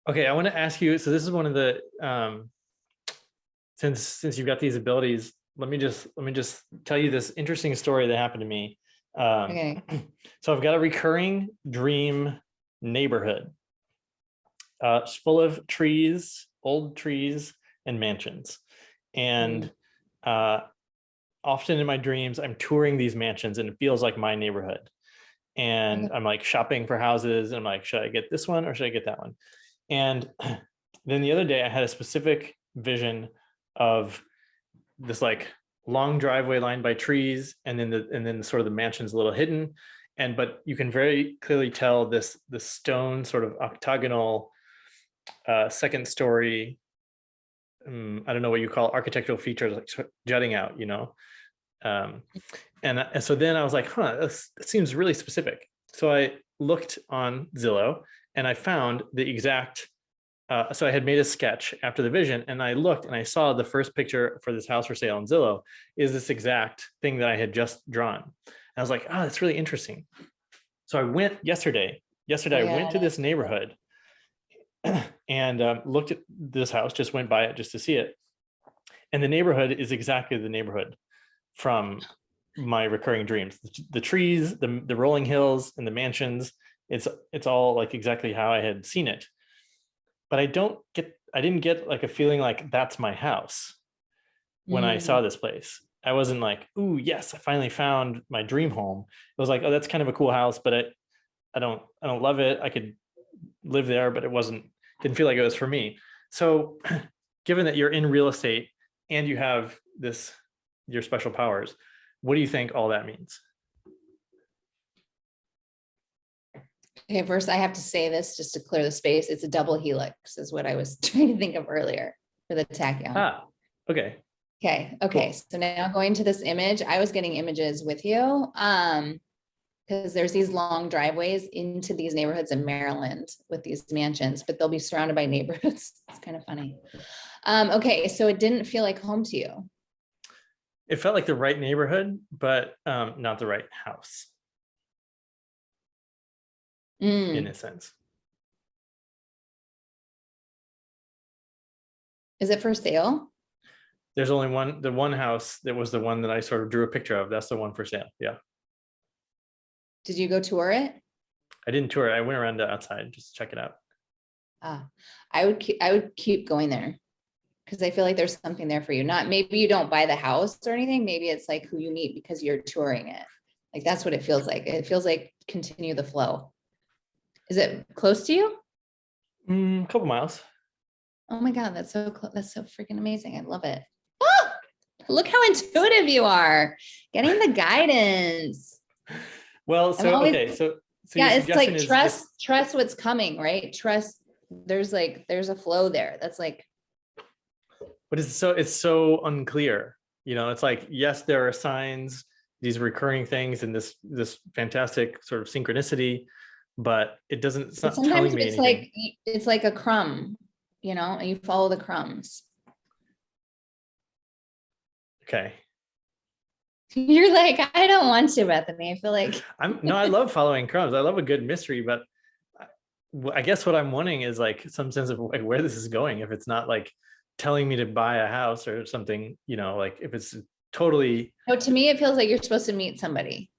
Okay, I want to ask you, so this is one of the since you've got these abilities, let me just tell you this interesting story that happened to me. Okay. So I've got a recurring dream neighborhood. It's full of trees, old trees, and mansions. And often in my dreams, I'm touring these mansions and it feels like my neighborhood. And I'm like shopping for houses. And I'm like, should I get this one or should I get that one? And then the other day I had a specific vision of this like long driveway lined by trees, and then sort of the mansion's a little hidden. But you can very clearly tell the stone sort of octagonal second story, I don't know what you call architectural features, like jutting out, and so then I was like, that seems really specific. So I looked on Zillow and I found the exact, so I had made a sketch after the vision, and I looked and I saw the first picture for this house for sale on Zillow is this exact thing that I had just drawn. And I was like, oh, that's really interesting. So I went yesterday, I went to this neighborhood and looked at this house, just went by it just to see it. And the neighborhood is exactly the neighborhood from my recurring dreams. The trees, the rolling hills, and the mansions, it's all like exactly how I had seen it. But I didn't get like a feeling like that's my house when I saw this place. I wasn't like, ooh, yes, I finally found my dream home. It was like, oh, that's kind of a cool house, but I don't love it. I could live there, but didn't feel like it was for me. So given that you're in real estate and you have your special powers, what do you think all that means? Okay, first I have to say this just to clear the space. It's a double helix is what I was trying to think of earlier for the tachyon. Okay. Okay. Cool. So now going to this image, I was getting images with you because there's these long driveways into these neighborhoods in Maryland with these mansions, but they'll be surrounded by neighborhoods. It's kind of funny. Okay, so it didn't feel like home to you. It felt like the right neighborhood, but not the right house. In a sense. Is it for sale? There's only the one house that was the one that I sort of drew a picture of. That's the one for sale. Yeah. Did you go tour it? I didn't tour it. I went around the outside just to check it out. I would keep going there because I feel like there's something there for you. Not maybe you don't buy the house or anything. Maybe it's like who you meet because you're touring it. Like that's what it feels like. It feels like continue the flow. Is it close to you? A couple miles. Oh my God, that's so freaking amazing. I love it. Oh, look how intuitive you are getting the guidance. Well, so yeah, it's like trust what's coming, right? Trust there's a flow there. That's like, but it's so unclear. It's like, yes, there are signs, these recurring things, and this fantastic sort of synchronicity, but it's not telling me anything. It's like a crumb, and you follow the crumbs. Okay. You're like, I don't want to, Bethany. I feel like I love following crumbs. I love a good mystery, but I guess what I'm wanting is like some sense of like where this is going. If it's not like telling me to buy a house or something, like if it's totally. No, to me, it feels like you're supposed to meet somebody.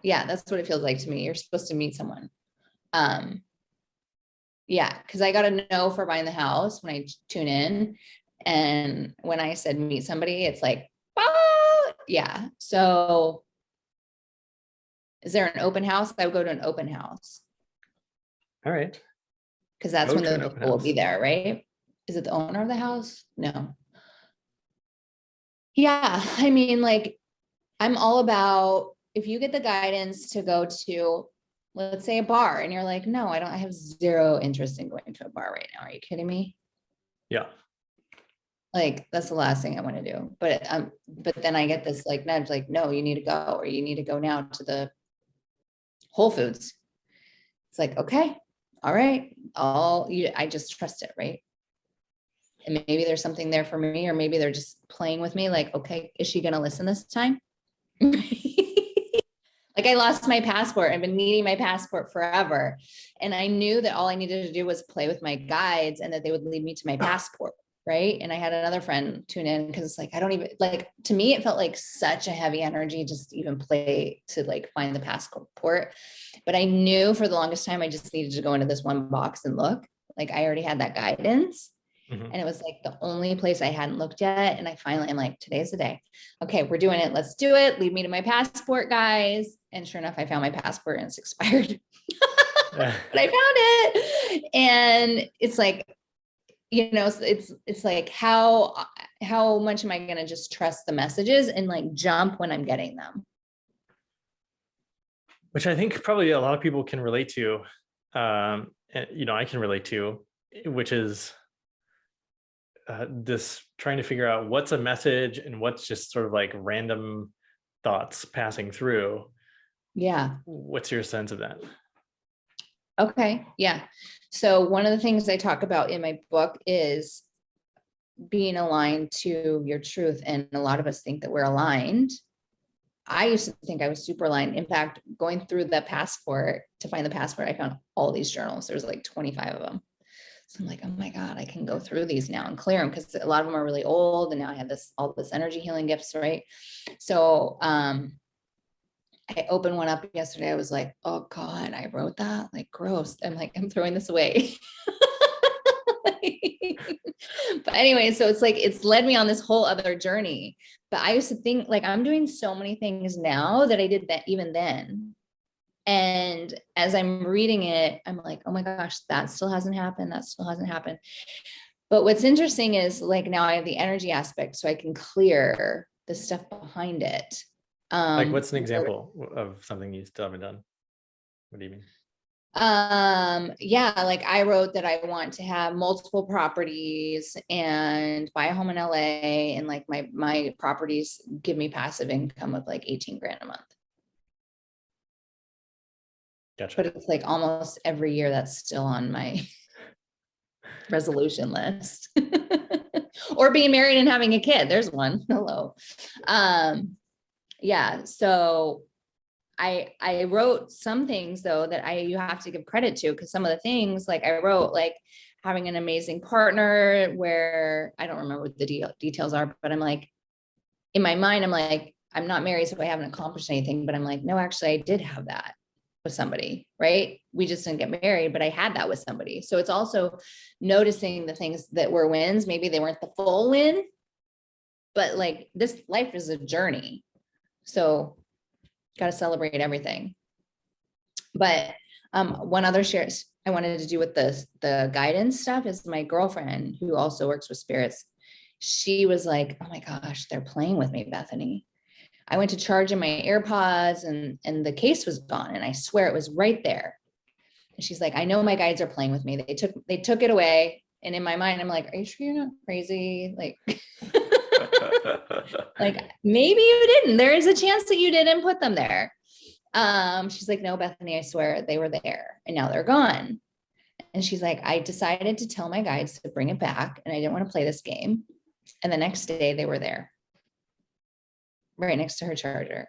Yeah, that's what it feels like to me. You're supposed to meet someone. Yeah, because I got a no for buying the house when I tune in. And when I said meet somebody, it's like, oh, yeah. So is there an open house? I would go to an open house. All right. Because that's when the people will be there, right? Is it the owner of the house? No. Yeah, I mean, like, I'm all about, if you get the guidance to go to, let's say, a bar, and you're like, no, I have zero interest in going to a bar right now. Are you kidding me? Yeah. Like, that's the last thing I want to do. But then I get this like nudge, like, no, you need to go, or you need to go now to the Whole Foods. It's like, okay, all right. I just trust it, right? And maybe there's something there for me, or maybe they're just playing with me. Like, okay, is she going to listen this time? Like I lost my passport. I've been needing my passport forever. And I knew that all I needed to do was play with my guides and that they would lead me to my passport. Right. And I had another friend tune in because it's like, I don't even like, to me, it felt like such a heavy energy just to even play to like find the passport. But I knew for the longest time, I just needed to go into this one box and look. Like I already had that guidance. Mhm. And it was like the only place I hadn't looked yet. And I finally, I'm like, today's the day. Okay, we're doing it. Let's do it. Lead me to my passport, guys. And sure enough, I found my passport and it's expired. But I found it. And it's like, you know, it's like how much am I going to just trust the messages and like jump when I'm getting them? Which I think probably a lot of people can relate to. You know, I can relate to, which is this trying to figure out what's a message and what's just sort of like random thoughts passing through. Yeah. What's your sense of that? Okay. Yeah. So one of the things I talk about in my book is being aligned to your truth. And a lot of us think that we're aligned. I used to think I was super aligned. In fact, going through the passport to find the passport, I found all these journals. There's like 25 of them. So I'm like, oh my God, I can go through these now and clear them because a lot of them are really old. And now I have all this energy healing gifts, right? So I opened one up yesterday. I was like, oh God, I wrote that, like gross. I'm like, I'm throwing this away. But anyway, so it's like, it's led me on this whole other journey. But I used to think like I'm doing so many things now that I did that even then. And as I'm reading it, I'm like, oh my gosh, that still hasn't happened. That still hasn't happened. But what's interesting is like now I have the energy aspect, so I can clear the stuff behind it. Like, what's an example of something you still haven't done? What do you mean? Yeah, like I wrote that I want to have multiple properties and buy a home in LA, and like my properties give me passive income of like 18 grand a month. Gotcha. But it's like almost every year that's still on my resolution list. Or being married and having a kid. There's one. Hello. Yeah. So I wrote some things though that you have to give credit to, because some of the things like I wrote like having an amazing partner, where I don't remember what the details are, but I'm like, in my mind, I'm like, I'm not married, so I haven't accomplished anything, but I'm like, no, actually I did have that with somebody, right? We just didn't get married, but I had that with somebody. So it's also noticing the things that were wins. Maybe they weren't the full win, but like this life is a journey. So got to celebrate everything. But one other share I wanted to do with the guidance stuff is my girlfriend, who also works with spirits. She was like, oh my gosh, they're playing with me, Bethany. I went to charge in my AirPods and the case was gone. And I swear it was right there. And she's like, I know my guides are playing with me. They took it away. And in my mind, I'm like, are you sure you're not crazy? Like, like maybe you didn't. There is a chance that you didn't put them there. She's like, no, Bethany, I swear they were there and now they're gone. And she's like, I decided to tell my guides to bring it back and I didn't want to play this game. And the next day they were there, right next to her charger.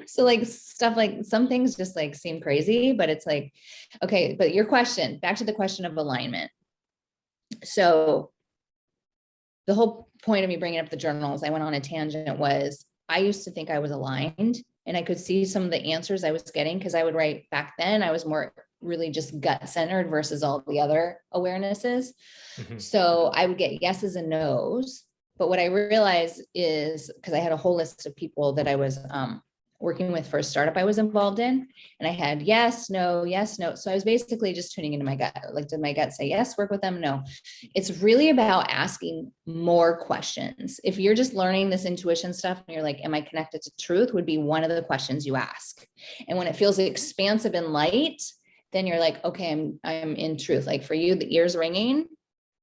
So like stuff like some things just like seem crazy, but it's like, okay, but your question, back to the question of alignment. So the whole point of me bringing up the journals, I went on a tangent, was I used to think I was aligned and I could see some of the answers I was getting because I would write back then. I was more really just gut centered versus all the other awarenesses. Mm-hmm. So I would get yeses and nos. But what I realized is, because I had a whole list of people that I was working with for a startup I was involved in, and I had yes, no, yes, no. So I was basically just tuning into my gut. Like, did my gut say yes, work with them? No. It's really about asking more questions. If you're just learning this intuition stuff and you're like, am I connected to truth, would be one of the questions you ask. And when it feels expansive and light, then you're like, okay, I'm in truth. Like for you, the ears ringing,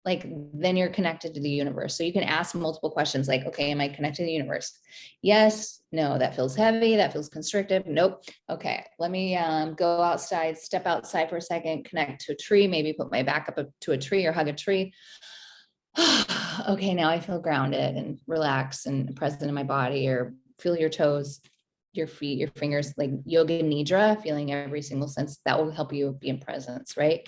like then you're connected to the universe. So you can ask multiple questions like, okay, am I connected to the universe? Yes, no, that feels heavy, that feels constrictive. Nope. Okay, let me go outside, step outside for a second, connect to a tree, maybe put my back up to a tree or hug a tree. Okay, now I feel grounded and relaxed and present in my body, or feel your toes, your feet, your fingers, like yoga nidra, feeling every single sense. That will help you be in presence, right?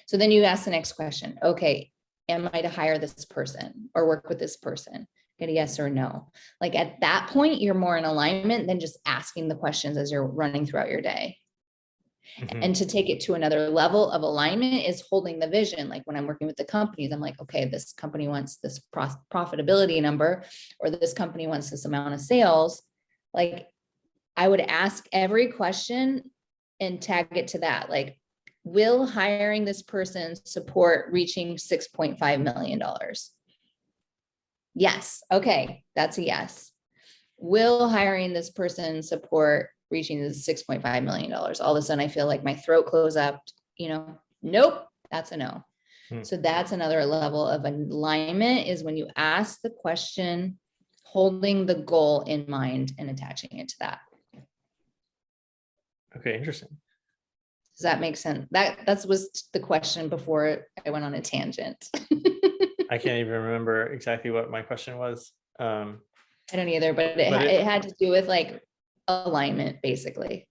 So then you ask the next question. Okay, am I to hire this person or work with this person? Get a yes or no. Like at that point, you're more in alignment than just asking the questions as you're running throughout your day. And to take it to another level of alignment is holding the vision. Like when I'm working with the companies, I'm like, okay, this company wants this profitability number, or this company wants this amount of sales. Like I would ask every question and tag it to that. Like, will hiring this person support reaching $6.5 million? Yes. Okay. That's a yes. Will hiring this person support reaching the $6.5 million? All of a sudden I feel like my throat close up, nope, that's a no. So that's another level of alignment, is when you ask the question, holding the goal in mind and attaching it to that. Okay, interesting. Does that make sense? That was the question before I went on a tangent. I can't even remember exactly what my question was. I don't either, but it had to do with like alignment, basically.